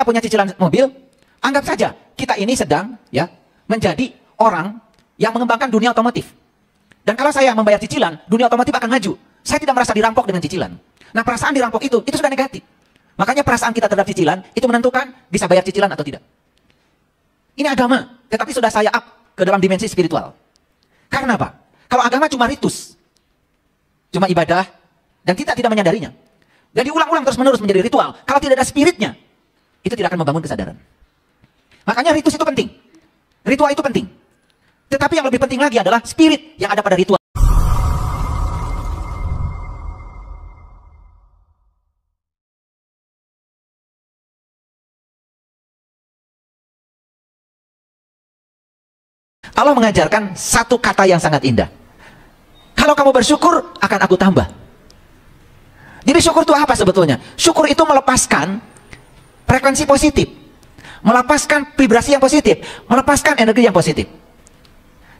punya cicilan mobil, anggap saja kita ini sedang menjadi orang yang mengembangkan dunia otomotif. Dan kalau saya membayar cicilan, dunia otomotif akan maju. Saya tidak merasa dirampok dengan cicilan. Nah, perasaan dirampok itu sudah negatif. Makanya perasaan kita terhadap cicilan itu menentukan bisa bayar cicilan atau tidak. Ini agama, tetapi sudah saya up ke dalam dimensi spiritual. Karena apa? Kalau agama cuma ritus, cuma ibadah, dan kita tidak menyadarinya. Dan diulang-ulang terus-menerus menjadi ritual. Kalau tidak ada spiritnya, itu tidak akan membangun kesadaran. Makanya ritus itu penting. Ritual itu penting. Tetapi yang lebih penting lagi adalah spirit yang ada pada ritual. Allah mengajarkan satu kata yang sangat indah. Kalau kamu bersyukur, akan aku tambah. Jadi syukur itu apa sebetulnya? Syukur itu melepaskan frekuensi positif, melepaskan vibrasi yang positif, melepaskan energi yang positif.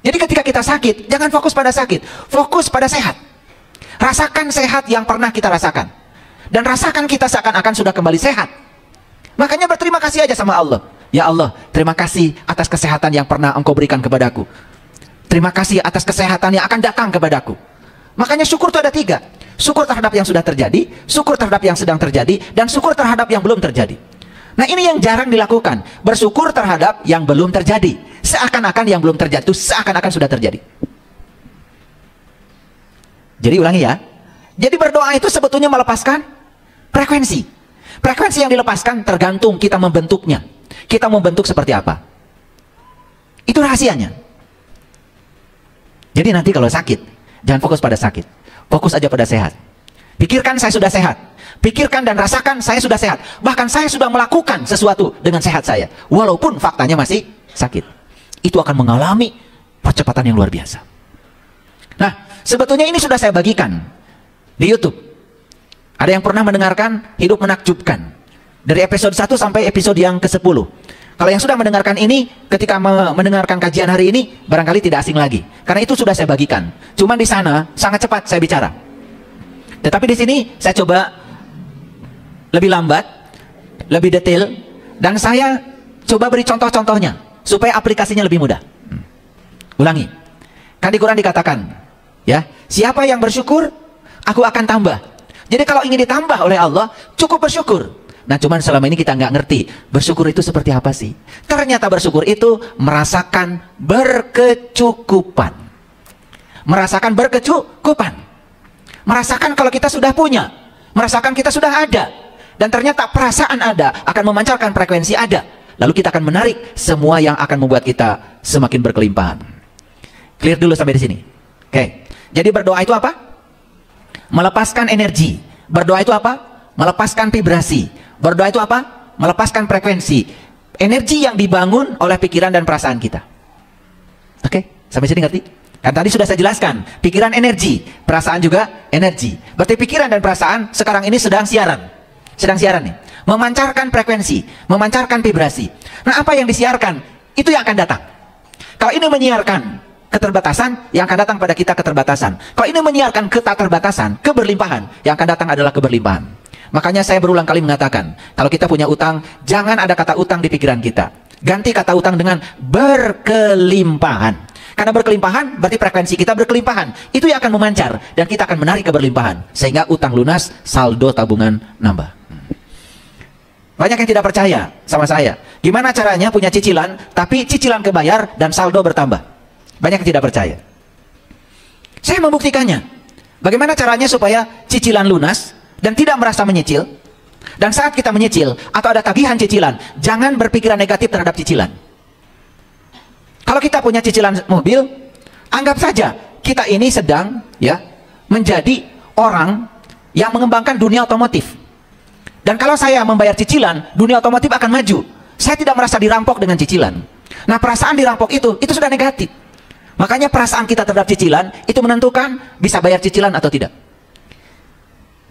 Jadi ketika kita sakit, jangan fokus pada sakit, fokus pada sehat. Rasakan sehat yang pernah kita rasakan. Dan rasakan kita seakan-akan sudah kembali sehat. Makanya berterima kasih aja sama Allah. Ya Allah, terima kasih atas kesehatan yang pernah Engkau berikan kepadaku. Terima kasih atas kesehatan yang akan datang kepadaku. Makanya syukur itu ada 3. Syukur terhadap yang sudah terjadi, syukur terhadap yang sedang terjadi, dan syukur terhadap yang belum terjadi. Nah, ini yang jarang dilakukan. Bersyukur terhadap yang belum terjadi. Seakan-akan yang belum terjadi itu seakan-akan sudah terjadi. Jadi ulangi ya. Jadi berdoa itu sebetulnya melepaskan frekuensi. Frekuensi yang dilepaskan tergantung kita membentuknya. Kita membentuk seperti apa. Itu rahasianya. Jadi nanti kalau sakit, jangan fokus pada sakit. Fokus aja pada sehat. Pikirkan saya sudah sehat. Pikirkan dan rasakan saya sudah sehat. Bahkan saya sudah melakukan sesuatu dengan sehat saya. Walaupun faktanya masih sakit. Itu akan mengalami percepatan yang luar biasa. Nah, sebetulnya ini sudah saya bagikan di YouTube. Ada yang pernah mendengarkan Hidup Menakjubkan? Dari episode 1 sampai episode yang ke-10. Kalau yang sudah mendengarkan ini, ketika mendengarkan kajian hari ini, barangkali tidak asing lagi. Karena itu sudah saya bagikan. Cuman di sana, sangat cepat saya bicara. Tetapi di sini, saya coba lebih lambat, lebih detail, dan saya coba beri contoh-contohnya, supaya aplikasinya lebih mudah. Ulangi. Kan di Quran dikatakan, ya, siapa yang bersyukur, aku akan tambah. Jadi kalau ingin ditambah oleh Allah, cukup bersyukur. Nah, cuman selama ini kita nggak ngerti bersyukur itu seperti apa sih. Ternyata bersyukur itu merasakan berkecukupan. Merasakan berkecukupan. Merasakan kalau kita sudah punya. Merasakan kita sudah ada. Dan ternyata perasaan ada akan memancarkan frekuensi ada. Lalu kita akan menarik semua yang akan membuat kita semakin berkelimpahan. Clear dulu sampai di sini. Oke. Jadi berdoa itu apa? Melepaskan energi. Berdoa itu apa? Melepaskan vibrasi. Berdoa itu apa? Melepaskan frekuensi. Energi yang dibangun oleh pikiran dan perasaan kita. Oke? Sampai sini ngerti? Kan tadi sudah saya jelaskan. Pikiran energi, perasaan juga energi. Berarti pikiran dan perasaan sekarang ini sedang siaran. Sedang siaran nih. Memancarkan frekuensi, memancarkan vibrasi. Nah, apa yang disiarkan? Itu yang akan datang. Kalau ini menyiarkan keterbatasan, yang akan datang pada kita keterbatasan. Kalau ini menyiarkan keterbatasan, keberlimpahan, yang akan datang adalah keberlimpahan. Makanya saya berulang kali mengatakan, kalau kita punya utang, jangan ada kata utang di pikiran kita. Ganti kata utang dengan berkelimpahan. Karena berkelimpahan berarti frekuensi kita berkelimpahan. Itu yang akan memancar dan kita akan menarik keberlimpahan. Sehingga utang lunas, saldo tabungan nambah. Banyak yang tidak percaya sama saya. Gimana caranya punya cicilan, tapi cicilan kebayar dan saldo bertambah. Banyak yang tidak percaya. Saya membuktikannya. Bagaimana caranya supaya cicilan lunas dan tidak merasa menyicil. Dan saat kita menyicil atau ada tagihan cicilan, jangan berpikiran negatif terhadap cicilan. Kalau kita punya cicilan mobil, anggap saja kita ini sedang menjadi orang yang mengembangkan dunia otomotif. Dan kalau saya membayar cicilan, dunia otomotif akan maju. Saya tidak merasa dirampok dengan cicilan. Nah, perasaan dirampok itu sudah negatif. Makanya perasaan kita terhadap cicilan itu menentukan bisa bayar cicilan atau tidak.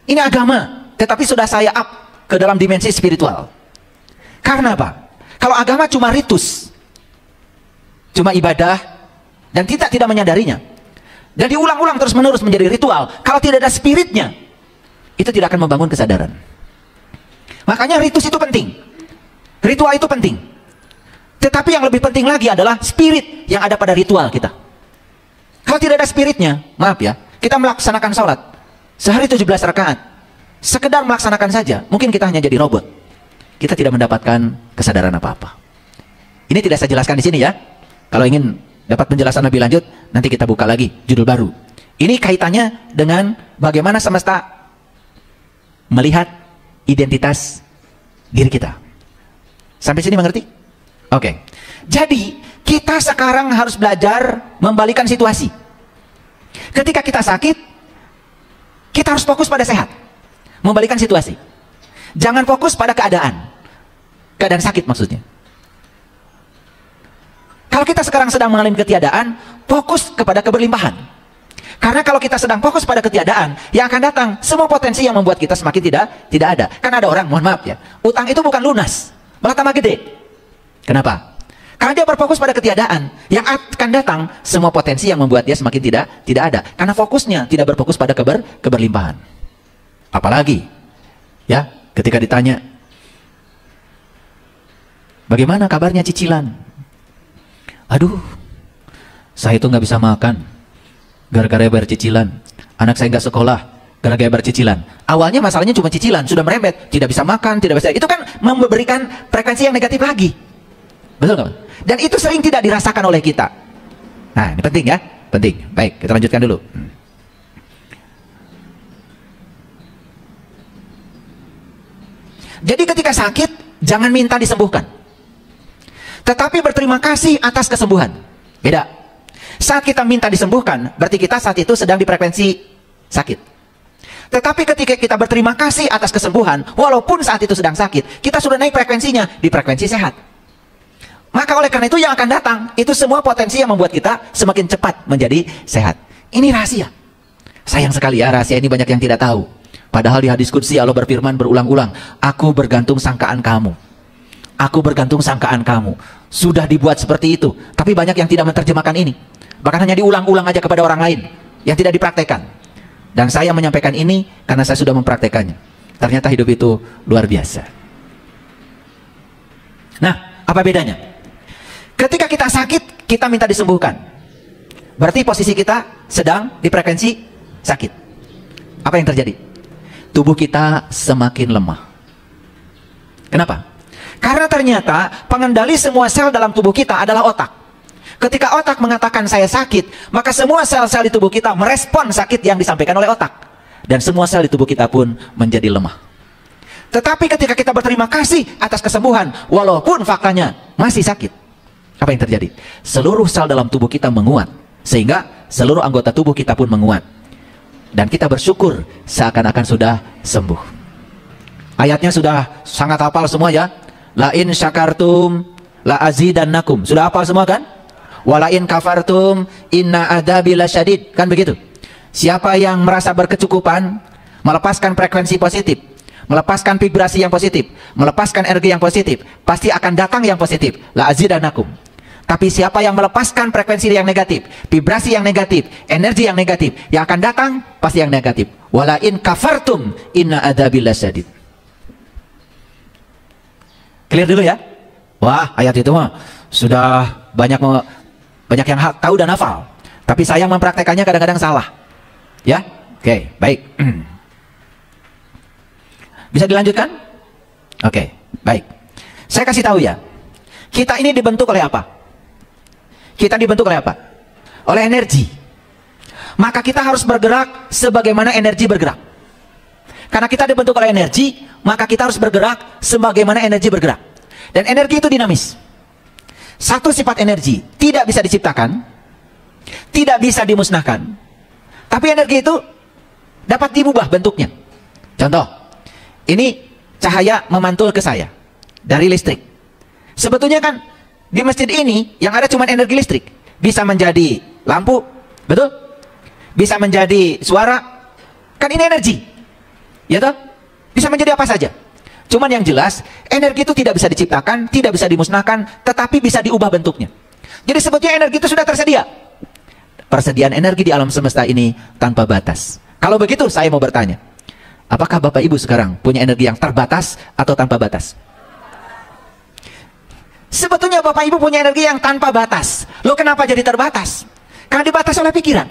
Ini agama, tetapi sudah saya up ke dalam dimensi spiritual. Karena apa? Kalau agama cuma ritus, cuma ibadah, dan kita tidak menyadarinya. Dan diulang-ulang terus-menerus menjadi ritual. Kalau tidak ada spiritnya, itu tidak akan membangun kesadaran. Makanya ritus itu penting. Ritual itu penting. Tetapi yang lebih penting lagi adalah spirit yang ada pada ritual kita. Kalau tidak ada spiritnya, maaf ya, kita melaksanakan sholat sehari 17 rakaat, sekedar melaksanakan saja, mungkin kita hanya jadi robot. Kita tidak mendapatkan kesadaran apa-apa. Ini tidak saya jelaskan di sini ya. Kalau ingin dapat penjelasan lebih lanjut, nanti kita buka lagi judul baru. Ini kaitannya dengan bagaimana semesta melihat identitas diri kita. Sampai sini mengerti? Oke. Jadi, kita sekarang harus belajar membalikan situasi. Ketika kita sakit, kita harus fokus pada sehat. Membalikan situasi. Jangan fokus pada keadaan. Keadaan sakit maksudnya. Kalau kita sekarang sedang mengalami ketiadaan, fokus kepada keberlimpahan. Karena kalau kita sedang fokus pada ketiadaan, yang akan datang semua potensi yang membuat kita semakin tidak ada. Kan ada orang, mohon maaf ya, utang itu bukan lunas, malah tambah gede. Kenapa? Karena dia berfokus pada ketiadaan. Yang akan datang semua potensi yang membuat dia semakin tidak ada. Karena fokusnya tidak berfokus pada keberlimpahan. Apalagi ya, ketika ditanya, bagaimana kabarnya cicilan? Aduh, saya itu nggak bisa makan gara-gara bayar cicilan. Anak saya nggak sekolah gara-gara bayar cicilan. Awalnya masalahnya cuma cicilan, sudah merembet, tidak bisa makan, tidak bisa. Itu kan memberikan frekuensi yang negatif lagi. Betul nggak? Dan itu sering tidak dirasakan oleh kita. Nah, ini penting ya, penting. Baik, kita lanjutkan dulu. Jadi ketika sakit, jangan minta disembuhkan, tetapi berterima kasih atas kesembuhan. Beda. Saat kita minta disembuhkan, berarti kita saat itu sedang di frekuensi sakit. Tetapi ketika kita berterima kasih atas kesembuhan, walaupun saat itu sedang sakit, kita sudah naik frekuensinya di frekuensi sehat. Maka oleh karena itu yang akan datang, itu semua potensi yang membuat kita semakin cepat menjadi sehat. Ini rahasia. Sayang sekali ya, rahasia ini banyak yang tidak tahu. Padahal di hadis qudsi Allah berfirman berulang-ulang, aku bergantung sangkaan kamu. Aku bergantung sangkaan kamu. Sudah dibuat seperti itu, tapi banyak yang tidak menerjemahkan ini. Bahkan hanya diulang-ulang aja kepada orang lain yang tidak dipraktekkan. Dan saya menyampaikan ini karena saya sudah mempraktekannya. Ternyata hidup itu luar biasa. Nah, apa bedanya? Ketika kita sakit, kita minta disembuhkan. Berarti posisi kita sedang di frekuensi sakit. Apa yang terjadi? Tubuh kita semakin lemah. Kenapa? Karena ternyata pengendali semua sel dalam tubuh kita adalah otak. Ketika otak mengatakan saya sakit, maka semua sel-sel di tubuh kita merespon sakit yang disampaikan oleh otak. Dan semua sel di tubuh kita pun menjadi lemah. Tetapi ketika kita berterima kasih atas kesembuhan, walaupun faktanya masih sakit, apa yang terjadi? Seluruh sel dalam tubuh kita menguat, sehingga seluruh anggota tubuh kita pun menguat. Dan kita bersyukur seakan-akan sudah sembuh. Ayatnya sudah sangat hafal semua ya. La in syakartum la azidannakum. Sudah hafal semua kan? Wala in kafartum inna adzabi lasyadid. Kan begitu? Siapa yang merasa berkecukupan, melepaskan frekuensi positif, melepaskan vibrasi yang positif, melepaskan energi yang positif, pasti akan datang yang positif. La azidannakum. Tapi siapa yang melepaskan frekuensi yang negatif, vibrasi yang negatif, energi yang negatif, yang akan datang pasti yang negatif. Wala in kafartum inna adzabi lasyadid. Clear dulu ya? Wah, ayat itu mah sudah banyak yang tahu dan hafal. Tapi saya mempraktekannya kadang-kadang salah. Ya? Oke, baik. Bisa dilanjutkan? Oke, baik. Saya kasih tahu ya. Kita ini dibentuk oleh apa? Kita dibentuk oleh apa? Oleh energi. Maka kita harus bergerak sebagaimana energi bergerak. Karena kita dibentuk oleh energi, maka kita harus bergerak sebagaimana energi bergerak. Dan energi itu dinamis. Satu sifat energi tidak bisa diciptakan, tidak bisa dimusnahkan. Tapi energi itu dapat diubah bentuknya. Contoh, ini cahaya memantul ke saya dari listrik. Sebetulnya kan di masjid ini yang ada cuma energi listrik. Bisa menjadi lampu, betul? Bisa menjadi suara. Kan ini energi. Ya toh? Bisa menjadi apa saja. Cuman yang jelas, energi itu tidak bisa diciptakan, tidak bisa dimusnahkan, tetapi bisa diubah bentuknya. Jadi sebetulnya energi itu sudah tersedia. Persediaan energi di alam semesta ini tanpa batas. Kalau begitu, saya mau bertanya, apakah Bapak Ibu sekarang punya energi yang terbatas atau tanpa batas? Sebetulnya Bapak Ibu punya energi yang tanpa batas. Loh, kenapa jadi terbatas? Karena dibatasi oleh pikiran.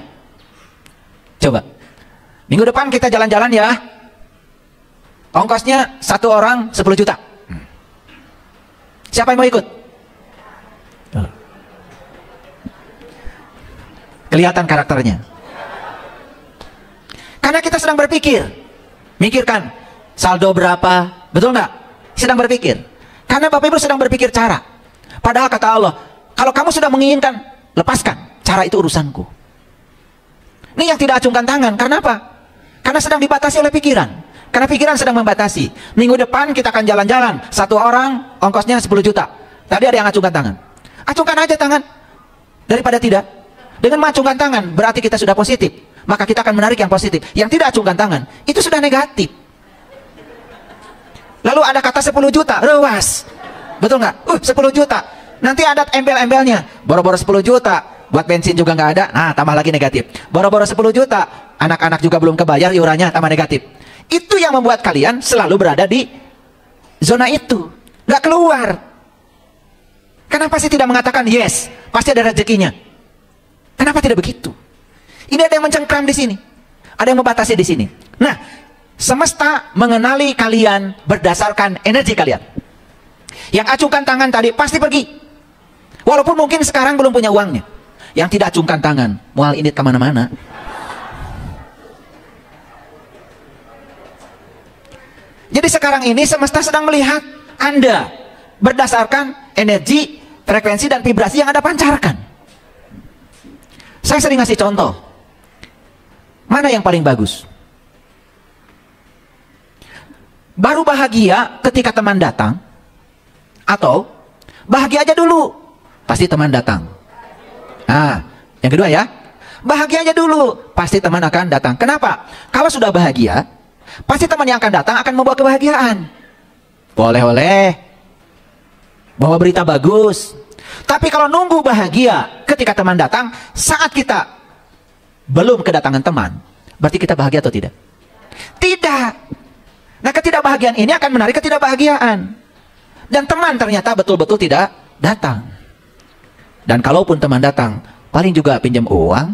Coba, minggu depan kita jalan-jalan ya. Ongkosnya 1 orang 10 juta. Siapa yang mau ikut? Kelihatan karakternya. Karena kita sedang berpikir. Mikirkan, saldo berapa? Betul nggak? Sedang berpikir. Karena Bapak Ibu sedang berpikir cara. Padahal kata Allah, kalau kamu sudah menginginkan, lepaskan. Cara itu urusanku. Ini yang tidak acungkan tangan. Karena apa? Karena sedang dibatasi oleh pikiran. Karena pikiran sedang membatasi. Minggu depan kita akan jalan-jalan. 1 orang ongkosnya 10 juta. Tadi ada yang acungkan tangan. Acungkan aja tangan. Daripada tidak. Dengan mengacungkan tangan berarti kita sudah positif. Maka kita akan menarik yang positif. Yang tidak acungkan tangan, itu sudah negatif. Lalu ada kata 10 juta, rewas. Betul nggak? 10 juta. Nanti ada embel-embelnya. Boro-boro 10 juta. Buat bensin juga nggak ada. Nah, tambah lagi negatif. Boro-boro 10 juta. Anak-anak juga belum kebayar iurannya, tambah negatif. Itu yang membuat kalian selalu berada di zona itu. Nggak keluar. Kenapa sih tidak mengatakan yes? Pasti ada rezekinya. Kenapa tidak begitu? Ini ada yang mencengkram di sini. Ada yang membatasi di sini. Nah, semesta mengenali kalian berdasarkan energi kalian. Yang acungkan tangan tadi pasti pergi. Walaupun mungkin sekarang belum punya uangnya. Yang tidak acungkan tangan, mual ini kemana-mana. Jadi sekarang ini semesta sedang melihat Anda berdasarkan energi, frekuensi, dan vibrasi yang Anda pancarkan. Saya sering ngasih contoh. Mana yang paling bagus? Baru bahagia ketika teman datang, atau bahagia aja dulu pasti teman datang? Nah, yang kedua ya, bahagia aja dulu pasti teman akan datang. Kenapa? Kalau sudah bahagia, pasti teman yang akan datang akan membawa kebahagiaan. Boleh-oleh, bawa berita bagus. Tapi kalau nunggu bahagia ketika teman datang, saat kita belum kedatangan teman, berarti kita bahagia atau tidak? Tidak. Nah, ketidakbahagiaan ini akan menarik ketidakbahagiaan. Dan teman ternyata betul-betul tidak datang. Dan kalaupun teman datang, paling juga pinjam uang.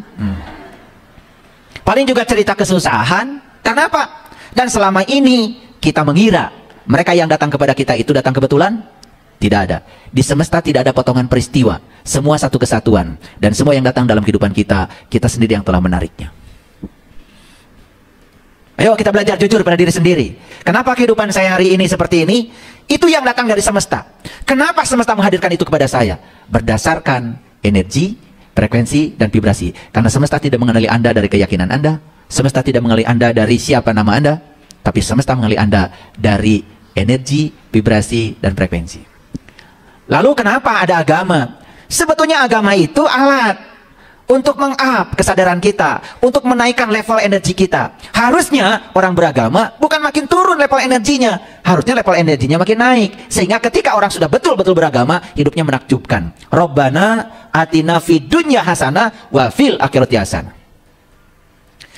Paling juga cerita kesusahan. Kenapa? Dan selama ini kita mengira mereka yang datang kepada kita itu datang kebetulan. Tidak ada. Di semesta tidak ada potongan peristiwa. Semua satu kesatuan. Dan semua yang datang dalam kehidupan kita, kita sendiri yang telah menariknya. Ayo kita belajar jujur pada diri sendiri. Kenapa kehidupan saya hari ini seperti ini? Itu yang datang dari semesta. Kenapa semesta menghadirkan itu kepada saya? Berdasarkan energi, frekuensi, dan vibrasi. Karena semesta tidak mengenali Anda dari keyakinan Anda. Semesta tidak mengenali Anda dari siapa nama Anda. Tapi semesta mengenali Anda dari energi, vibrasi, dan frekuensi. Lalu kenapa ada agama? Sebetulnya agama itu alat untuk meng-up kesadaran kita, untuk menaikkan level energi kita. Harusnya orang beragama bukan makin turun level energinya, harusnya level energinya makin naik. Sehingga ketika orang sudah betul-betul beragama, hidupnya menakjubkan. Rabbana atina fid dunya hasanah wa fil akhirati hasanah.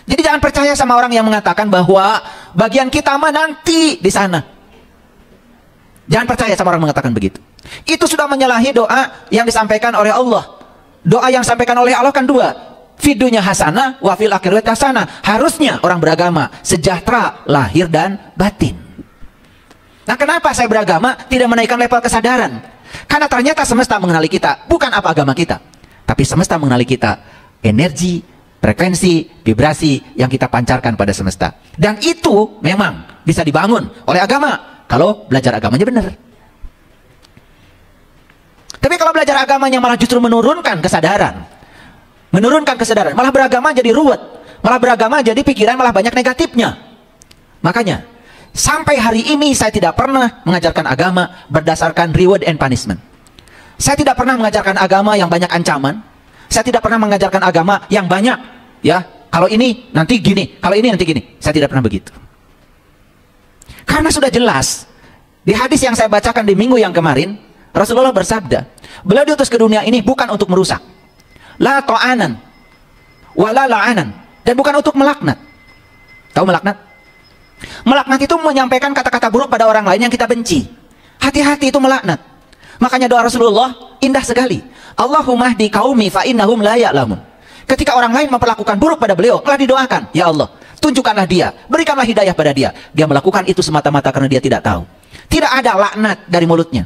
Jadi jangan percaya sama orang yang mengatakan bahwa bagian kita mah nanti di sana. Jangan percaya sama orang mengatakan begitu. Itu sudah menyalahi doa yang disampaikan oleh Allah. Doa yang disampaikan oleh Allah kan dua. Fidunya hasanah, wa fil akhirati hasanah. Harusnya orang beragama sejahtera lahir dan batin. Nah, kenapa saya beragama tidak menaikkan level kesadaran? Karena ternyata semesta mengenali kita, bukan apa agama kita. Tapi semesta mengenali kita, energi, frekuensi, vibrasi yang kita pancarkan pada semesta. Dan itu memang bisa dibangun oleh agama kalau belajar agamanya benar. Tapi kalau belajar agamanya malah justru menurunkan kesadaran. Menurunkan kesadaran, malah beragama jadi ruwet. Malah beragama jadi pikiran malah banyak negatifnya. Makanya, sampai hari ini saya tidak pernah mengajarkan agama berdasarkan reward and punishment. Saya tidak pernah mengajarkan agama yang banyak ancaman. Saya tidak pernah mengajarkan agama yang banyak, ya, kalau ini nanti gini, kalau ini nanti gini. Saya tidak pernah begitu. Karena sudah jelas, di hadis yang saya bacakan di minggu yang kemarin, Rasulullah bersabda, beliau diutus ke dunia ini bukan untuk merusak. La ta'anan, wala la'anan. Dan bukan untuk melaknat. Tahu melaknat? Melaknat itu menyampaikan kata-kata buruk pada orang lain yang kita benci. Hati-hati itu melaknat. Makanya doa Rasulullah indah sekali. Allahumma hdi qaumi fa innahum la ya'lamun. Ketika orang lain memperlakukan buruk pada beliau, telah didoakan, ya Allah, tunjukkanlah dia, berikanlah hidayah pada dia. Dia melakukan itu semata-mata karena dia tidak tahu. Tidak ada laknat dari mulutnya.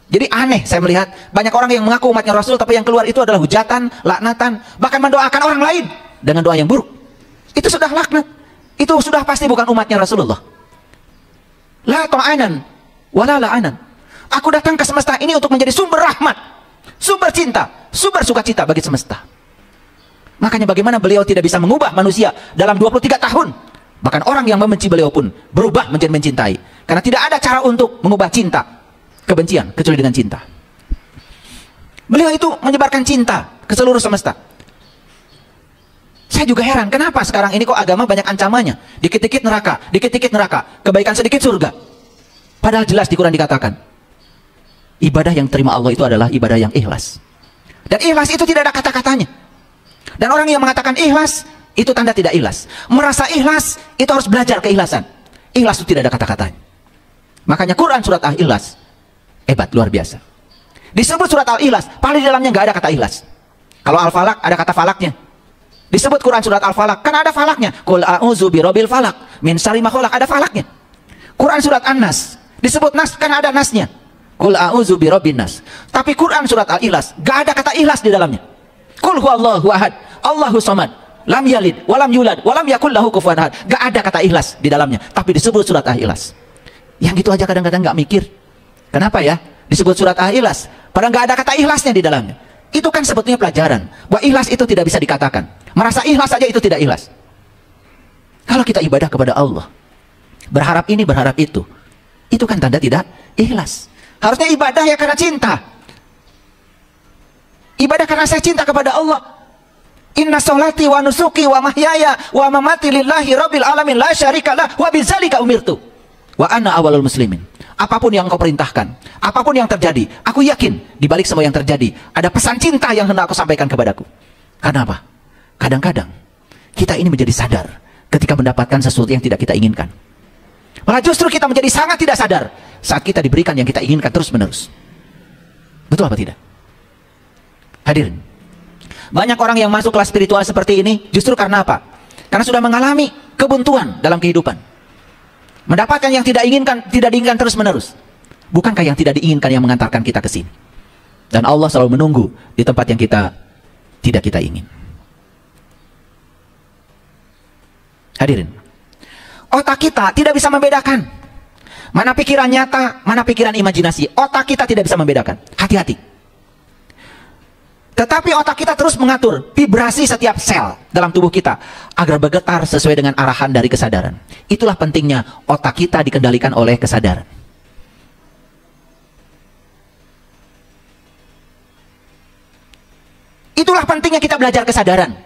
Jadi aneh saya melihat banyak orang yang mengaku umatnya Rasul, tapi yang keluar itu adalah hujatan, laknatan, bahkan mendoakan orang lain dengan doa yang buruk. Itu sudah laknat. Itu sudah pasti bukan umatnya Rasulullah. La ta'anan wala la'anan. Aku datang ke semesta ini untuk menjadi sumber rahmat, sumber cinta, sumber sukacita bagi semesta. Makanya bagaimana beliau tidak bisa mengubah manusia dalam 23 tahun. Bahkan orang yang membenci beliau pun berubah menjadi mencintai. Karena tidak ada cara untuk mengubah cinta, kebencian, kecuali dengan cinta. Beliau itu menyebarkan cinta ke seluruh semesta. Saya juga heran, kenapa sekarang ini kok agama banyak ancamannya? Dikit-dikit neraka, dikit-dikit neraka, kebaikan sedikit surga. Padahal jelas di Quran dikatakan, ibadah yang terima Allah itu adalah ibadah yang ikhlas. Dan ikhlas itu tidak ada kata-katanya. Dan orang yang mengatakan ikhlas, itu tanda tidak ikhlas. Merasa ikhlas, itu harus belajar keikhlasan. Ikhlas itu tidak ada kata-katanya. Makanya Quran surat Al-Ikhlas, hebat, luar biasa. Disebut surat Al-Ikhlas, paling di dalamnya nggak ada kata ikhlas. Kalau Al-Falaq, ada kata falaknya. Disebut Quran surat Al-Falaq, kan ada falaknya. Qul a'udzu birabbil falaq, min syarri ma khalaq, ada falaknya. Quran surat An-Nas, disebut nas, kan ada nasnya. Qul a'udzu birabbin nas. Tapi Quran surat Al-Ikhlas, nggak ada kata ikhlas di dalamnya. Qul huwallahu ahad, Allahu samad, lam yalid, walam yulad, walam yakul lahu kufuwan ahad. Gak ada kata ikhlas di dalamnya, tapi disebut surat Al-Ikhlas. Yang gitu aja kadang-kadang gak mikir. Kenapa ya disebut surat Al-Ikhlas? Padahal gak ada kata ikhlasnya di dalamnya. Itu kan sebetulnya pelajaran bahwa ikhlas itu tidak bisa dikatakan. Merasa ikhlas saja itu tidak ikhlas. Kalau kita ibadah kepada Allah, berharap ini, berharap itu kan tanda tidak ikhlas. Harusnya ibadah ya karena cinta. Ibadah karena saya cinta kepada Allah. Inna sholati wa nusuki wa mahyaya wa mamati lillahi rabbil alamin la syarika lah wa bidzalika umirtu wa ana awalul muslimin. Apapun yang engkau perintahkan, apapun yang terjadi, aku yakin di balik semua yang terjadi ada pesan cinta yang hendak aku sampaikan kepadaku. Karena apa? Kadang-kadang kita ini menjadi sadar ketika mendapatkan sesuatu yang tidak kita inginkan. Malah justru kita menjadi sangat tidak sadar saat kita diberikan yang kita inginkan terus-menerus. Betul apa tidak? Hadirin, banyak orang yang masuk kelas spiritual seperti ini justru karena apa? Karena sudah mengalami kebuntuan dalam kehidupan. Mendapatkan yang tidak diinginkan terus-menerus. Bukankah yang tidak diinginkan yang mengantarkan kita ke sini? Dan Allah selalu menunggu di tempat yang tidak kita ingin. Hadirin, otak kita tidak bisa membedakan mana pikiran nyata, mana pikiran imajinasi. Otak kita tidak bisa membedakan. Hati-hati. Tetapi otak kita terus mengatur vibrasi setiap sel dalam tubuh kita agar bergetar sesuai dengan arahan dari kesadaran. Itulah pentingnya otak kita dikendalikan oleh kesadaran. Itulah pentingnya kita belajar kesadaran.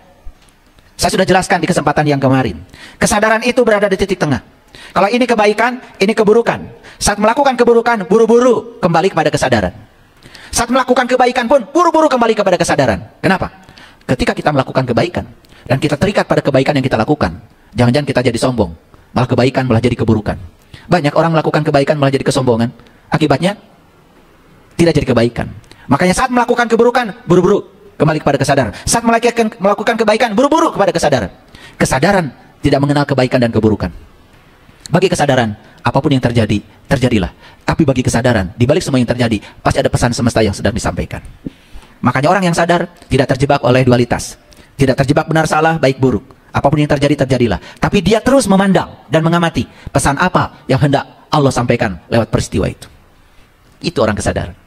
Saya sudah jelaskan di kesempatan yang kemarin. Kesadaran itu berada di titik tengah. Kalau ini kebaikan, ini keburukan. Saat melakukan keburukan, buru-buru kembali kepada kesadaran. Saat melakukan kebaikan pun, buru-buru kembali kepada kesadaran. Kenapa? Ketika kita melakukan kebaikan, dan kita terikat pada kebaikan yang kita lakukan, jangan-jangan kita jadi sombong. Malah kebaikan malah jadi keburukan. Banyak orang melakukan kebaikan malah jadi kesombongan. Akibatnya, tidak jadi kebaikan. Makanya saat melakukan keburukan, buru-buru kembali kepada kesadaran. Saat melakukan kebaikan, buru-buru kepada kesadaran. Kesadaran tidak mengenal kebaikan dan keburukan. Bagi kesadaran, apapun yang terjadi, terjadilah. Tapi bagi kesadaran, di balik semua yang terjadi, pasti ada pesan semesta yang sedang disampaikan. Makanya orang yang sadar tidak terjebak oleh dualitas. Tidak terjebak benar salah, baik buruk. Apapun yang terjadi, terjadilah. Tapi dia terus memandang dan mengamati pesan apa yang hendak Allah sampaikan lewat peristiwa itu. Itu orang kesadaran.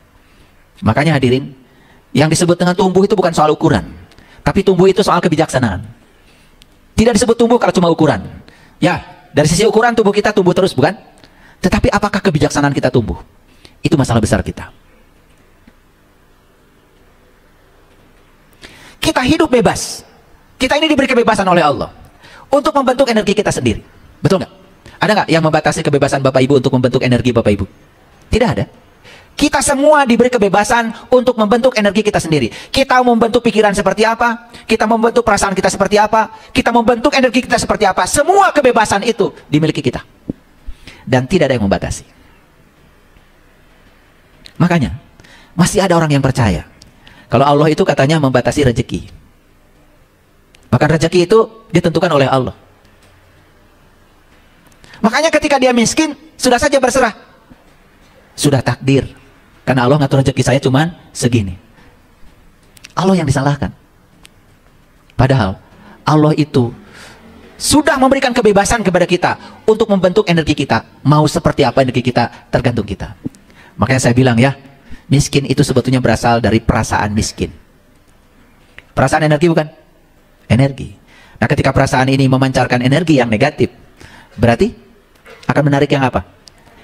Makanya hadirin, yang disebut dengan tumbuh itu bukan soal ukuran. Tapi tumbuh itu soal kebijaksanaan. Tidak disebut tumbuh kalau cuma ukuran. Ya, dari sisi ukuran tubuh kita tumbuh terus, bukan? Tetapi apakah kebijaksanaan kita tumbuh? Itu masalah besar kita. Kita hidup bebas. Kita ini diberi kebebasan oleh Allah untuk membentuk energi kita sendiri. Betul nggak? Ada nggak yang membatasi kebebasan Bapak Ibu untuk membentuk energi Bapak Ibu? Tidak ada. Kita semua diberi kebebasan untuk membentuk energi kita sendiri. Kita mau membentuk pikiran seperti apa, kita mau membentuk perasaan kita seperti apa, kita mau membentuk energi kita seperti apa. Semua kebebasan itu dimiliki kita. Dan tidak ada yang membatasi. Makanya, Masih ada orang yang percaya kalau Allah itu katanya membatasi rezeki. Bahkan rezeki itu ditentukan oleh Allah. Makanya ketika dia miskin, sudah saja berserah. Sudah takdir. Karena Allah ngatur rezeki saya cuman segini. Allah yang disalahkan. Padahal Allah itu sudah memberikan kebebasan kepada kita untuk membentuk energi kita. Mau seperti apa energi kita, tergantung kita. Makanya saya bilang ya, miskin itu sebetulnya berasal dari perasaan miskin. Perasaan energi bukan? Energi. Nah, ketika perasaan ini memancarkan energi yang negatif, berarti akan menarik yang apa?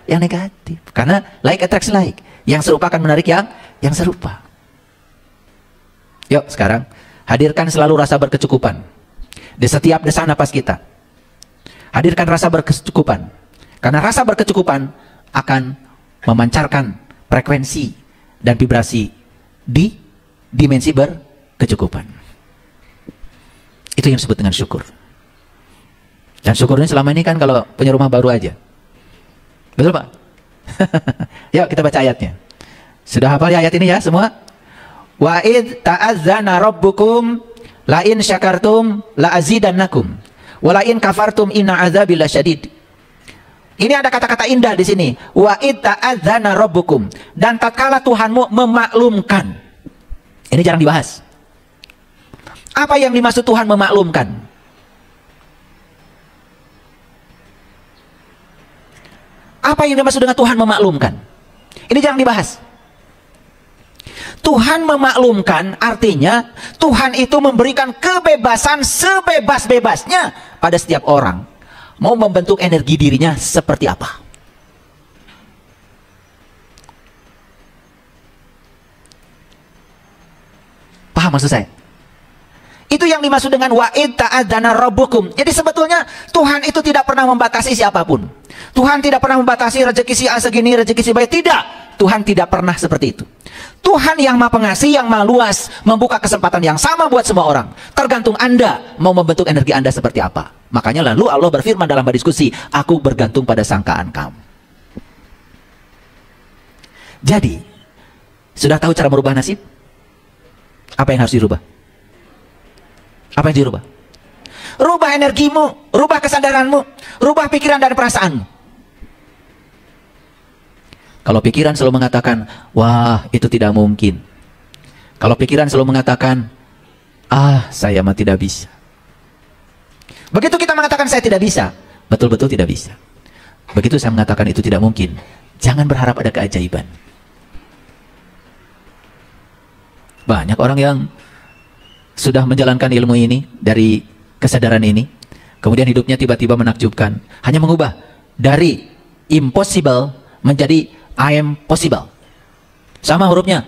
Yang negatif. Karena like attracts like. Yang serupa akan menarik yang serupa. Yuk sekarang, hadirkan selalu rasa berkecukupan di setiap desak napas kita. Hadirkan rasa berkecukupan. Karena rasa berkecukupan akan memancarkan frekuensi dan vibrasi di dimensi berkecukupan. Itu yang disebut dengan syukur. Dan syukurnya selama ini kan kalau punya rumah baru aja. Betul Pak? Yuk kita baca ayatnya. Sudah hafal ya ayat ini ya semua? Wa id ta'azzana rabbukum la in syakartum la azidannakum wa la in kafartum inna azabi lasyadid. Ini ada kata-kata indah di sini. Wa id ta'azzana rabbukum, dan tatkala Tuhanmu memaklumkan. Ini jarang dibahas. Apa yang dimaksud Tuhan memaklumkan? Apa yang dimaksud dengan Tuhan memaklumkan? Ini jarang dibahas. Tuhan memaklumkan artinya Tuhan itu memberikan kebebasan sebebas-bebasnya pada setiap orang. Mau membentuk energi dirinya seperti apa. Paham maksud saya? Itu yang dimaksud dengan wa'id ta'adzana rabbukum. Jadi sebetulnya Tuhan itu tidak pernah membatasi siapapun. Tuhan tidak pernah membatasi rezeki si A segini, rezeki si B. Tidak. Tuhan tidak pernah seperti itu. Tuhan yang maha pengasih, yang maha luas, membuka kesempatan yang sama buat semua orang. Tergantung Anda mau membentuk energi Anda seperti apa. Makanya lalu Allah berfirman dalam berdiskusi, aku bergantung pada sangkaan kamu. Jadi, sudah tahu cara merubah nasib? Apa yang harus dirubah? Apa yang dirubah? Rubah energimu, rubah kesadaranmu, rubah pikiran dan perasaanmu. Kalau pikiran selalu mengatakan, wah itu tidak mungkin. Kalau pikiran selalu mengatakan, saya mah tidak bisa. Begitu kita mengatakan saya tidak bisa, betul-betul tidak bisa. Begitu saya mengatakan itu tidak mungkin, jangan berharap ada keajaiban. Banyak orang yang sudah menjalankan ilmu ini, dari kesadaran ini, kemudian hidupnya tiba-tiba menakjubkan. Hanya mengubah dari impossible menjadi I am possible. Sama hurufnya.